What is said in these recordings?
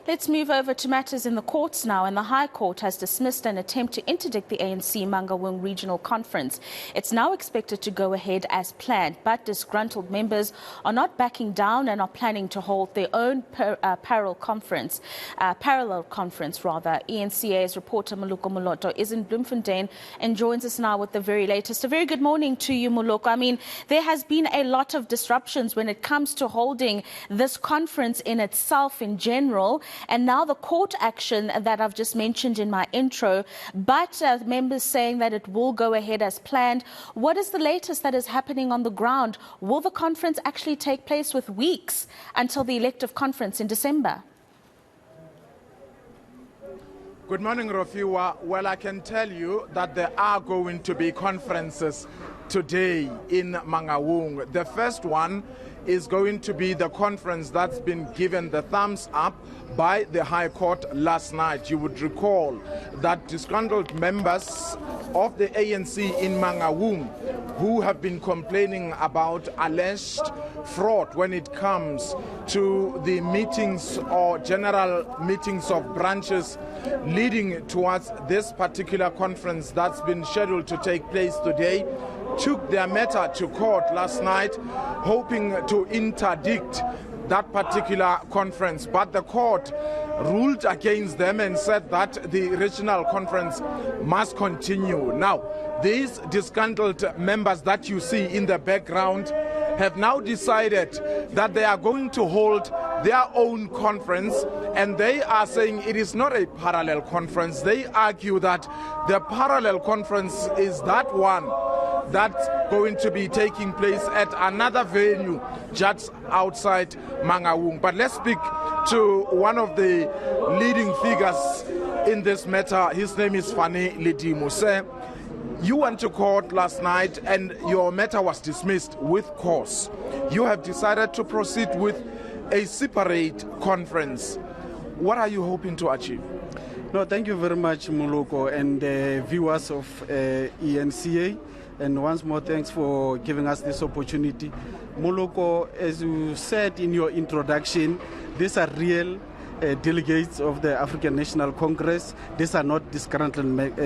Let's move over to matters in the courts now, and the High Court has dismissed an attempt to interdict the ANC Mangaung Regional Conference. It's now expected to go ahead as planned, but disgruntled members are not backing down and are planning to hold their own parallel conference. eNCA's reporter Moloko Moloto is in Bloemfontein and joins us now with the very latest. A very good morning to you, Moloko. I mean, there has been a lot of disruptions when it comes to holding this conference in itself in general. And now the court action that I've just mentioned in my intro, but members saying that it will go ahead as planned. What is the latest that is happening on the ground? Will the conference actually take place with weeks until the elective conference in December? Good morning, Rofiwa. Well, I can tell you that there are going to be conferences today in Mangaung. The first one is going to be the conference that's been given the thumbs up by the High Court last night. You would recall that disgruntled members of the ANC in Mangaung who have been complaining about alleged fraud when it comes to the meetings or general meetings of branches leading towards this particular conference that's been scheduled to take place today, took their matter to court last night, hoping to interdict that particular conference. But the court ruled against them and said that the regional conference must continue. Now, these disgruntled members that you see in the background have now decided that they are going to hold their own conference, and they are saying it is not a parallel conference. They argue that the parallel conference is that one that's going to be taking place at another venue just outside Mangaung. But let's speak to one of the leading figures in this matter. His name is Fani Ledimo. Sir, you went to court last night and your matter was dismissed with cause. You have decided to proceed with a separate conference. What are you hoping to achieve? No, thank you very much, Moloko, and viewers of eNCA. And once more, thanks for giving us this opportunity. Moloko, as you said in your introduction, these are real delegates of the African National Congress. These are not disgruntled members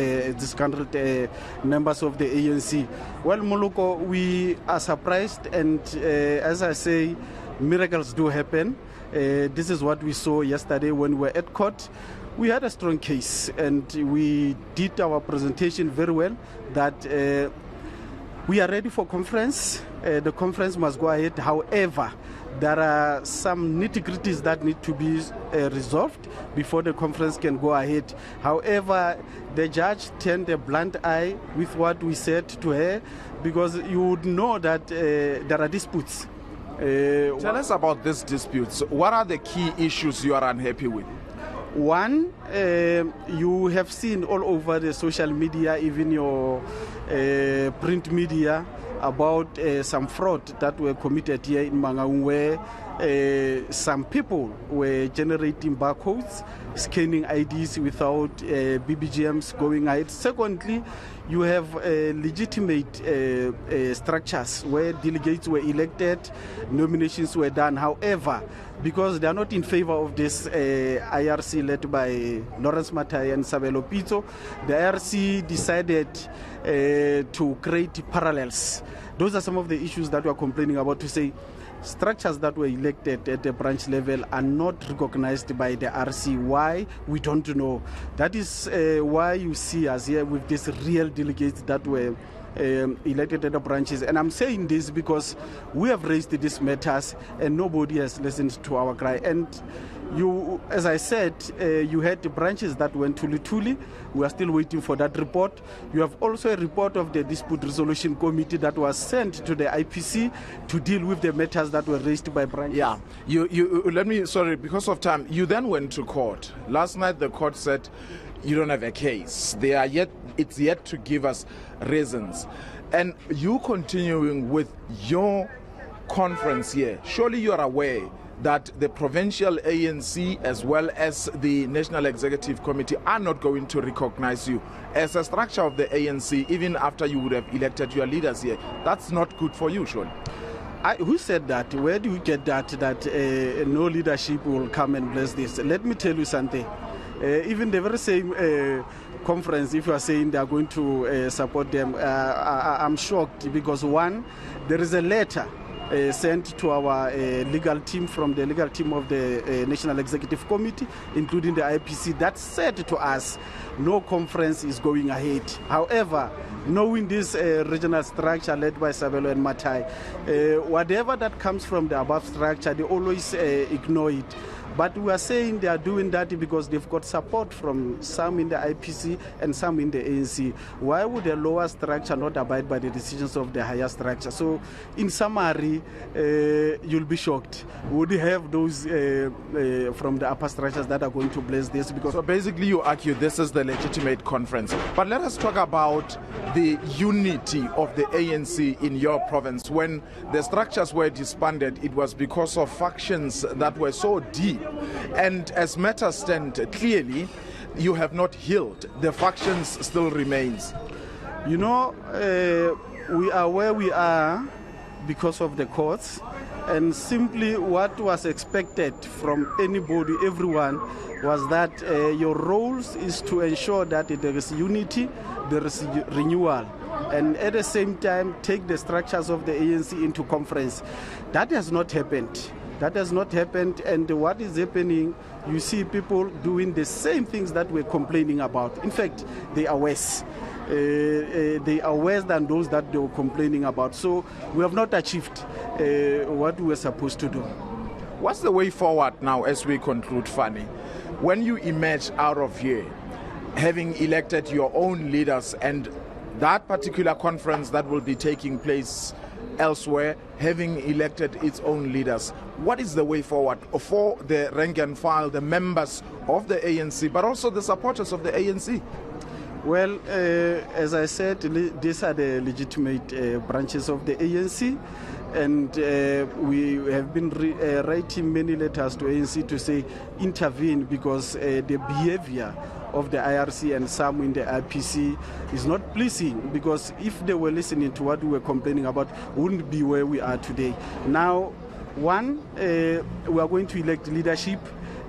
of the ANC. Well, Moloko, we are surprised, and as I say, miracles do happen. This is what we saw yesterday when we were at court. We had a strong case, and we did our presentation very well, that we are ready for conference. The conference must go ahead. However, there are some nitty-gritties that need to be resolved before the conference can go ahead. However, the judge turned a blunt eye with what we said to her, because you would know that there are disputes. Tell us about these disputes. What are the key issues you are unhappy with? One, you have seen all over the social media, even your print media, about some fraud that were committed here in Mangaung, where some people were generating barcodes, scanning IDs without BBGMs going ahead. Secondly, you have legitimate structures where delegates were elected, nominations were done. However, because they are not in favor of this IRC led by Lawrence Matai and Sabelo Pito, the IRC decided to create parallels. Those are some of the issues that we are complaining about, to say structures that were elected at the branch level are not recognized by the RC. Why? We don't know. That is why you see us here with these real delegates that were elected at the branches. And I'm saying this because we have raised these matters and nobody has listened to our cry. And you, as I said, you had the branches that went Tuli. We are still waiting for that report. You have also a report of the Dispute Resolution Committee that was sent to the IPC to deal with the matters that were raised by branches. Yeah, let me, sorry, because of time, you then went to court. Last night the court said you don't have a case. It's yet to give us reasons. And you continuing with your conference here, surely you are aware that the provincial ANC as well as the National Executive Committee are not going to recognize you as a structure of the ANC, even after you would have elected your leaders here. That's not good for you, surely. Who said that? Where do you get that no leadership will come and bless this? Let me tell you something. Even the very same conference, if you are saying they are going to support them, I'm shocked because one, there is a letter sent to our legal team from the legal team of the National Executive Committee, including the IPC, that said to us, no conference is going ahead. However, knowing this regional structure led by Sabelo and Matai, whatever that comes from the above structure, they always ignore it. But we are saying they are doing that because they've got support from some in the IPC and some in the ANC. Why would the lower structure not abide by the decisions of the higher structure? So, in summary, you'll be shocked. Would you have those from the upper structures that are going to bless this? Because so basically you argue this is the legitimate conference. But let us talk about the unity of the ANC in your province. When the structures were disbanded, it was because of factions that were so deep. And as matters stand, clearly, you have not healed. The factions still remains. You know, we are where we are because of the courts. And simply what was expected from anybody, everyone, was that your roles is to ensure that there is unity, there is renewal, and at the same time take the structures of the ANC into conference. That has not happened. That has not happened, and what is happening, you see people doing the same things that we're complaining about. In fact, they are worse. They are worse than those that they were complaining about. So we have not achieved what we were supposed to do. What's the way forward now as we conclude, Fanny? When you emerge out of here, having elected your own leaders and that particular conference that will be taking place elsewhere, having elected its own leaders, what is the way forward for the rank and file, the members of the ANC, but also the supporters of the ANC? Well, as I said, these are the legitimate branches of the ANC, and we have been writing many letters to ANC to say intervene because the behavior of the IRC and some in the IPC is not pleasing, because if they were listening to what we were complaining about, we wouldn't be where we are today. Now, one, we are going to elect leadership,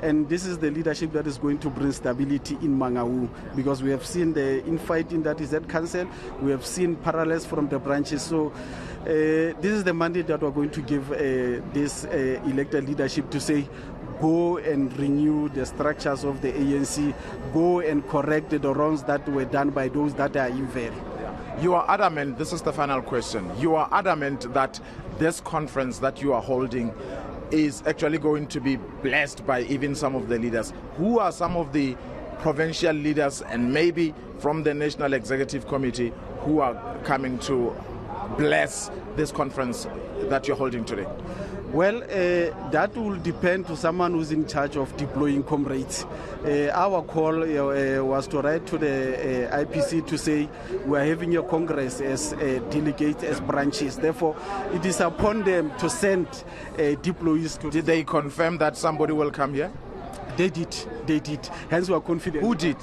and this is the leadership that is going to bring stability in Mangaung, because we have seen the infighting that is at council, we have seen parallels from the branches. So this is the mandate that we're going to give this elected leadership to say, go and renew the structures of the ANC, go and correct the wrongs that were done by those that are evil. You are adamant, this is the final question, you are adamant that this conference that you are holding is actually going to be blessed by even some of the leaders. Who are some of the provincial leaders and maybe from the National Executive Committee who are coming to bless this conference that you're holding today? Well, that will depend to someone who's in charge of deploying comrades. Our call was to write to the IPC to say we are having a congress as delegates, as branches. Therefore, it is upon them to send deployees to. Did they confirm that somebody will come here? They did. Hence, we are confident. Who did?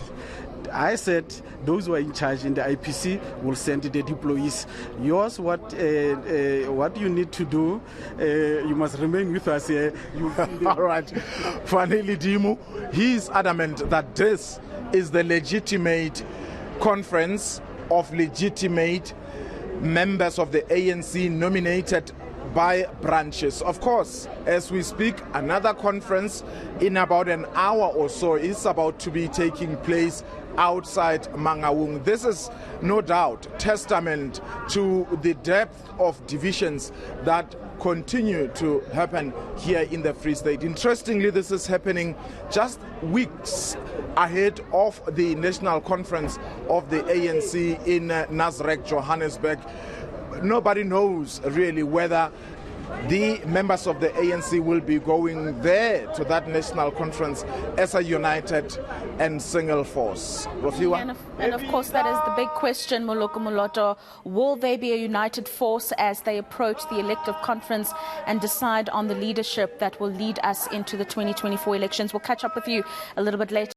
I said those who are in charge in the IPC will send the deployees. Yours, what you need to do, you must remain with us here. All right. Fanele Dimu, he is adamant that this is the legitimate conference of legitimate members of the ANC nominated by branches. Of course, as we speak, another conference in about an hour or so is about to be taking place outside Mangaung. This is no doubt testament to the depth of divisions that continue to happen here in the Free State. Interestingly, this is happening just weeks ahead of the national conference of the ANC in Nasrec, Johannesburg. Nobody knows really whether the members of the ANC will be going there to that national conference as a united and single force. And of course, that is the big question, Moloko Moloto. Will they be a united force as they approach the elective conference and decide on the leadership that will lead us into the 2024 elections? We'll catch up with you a little bit later.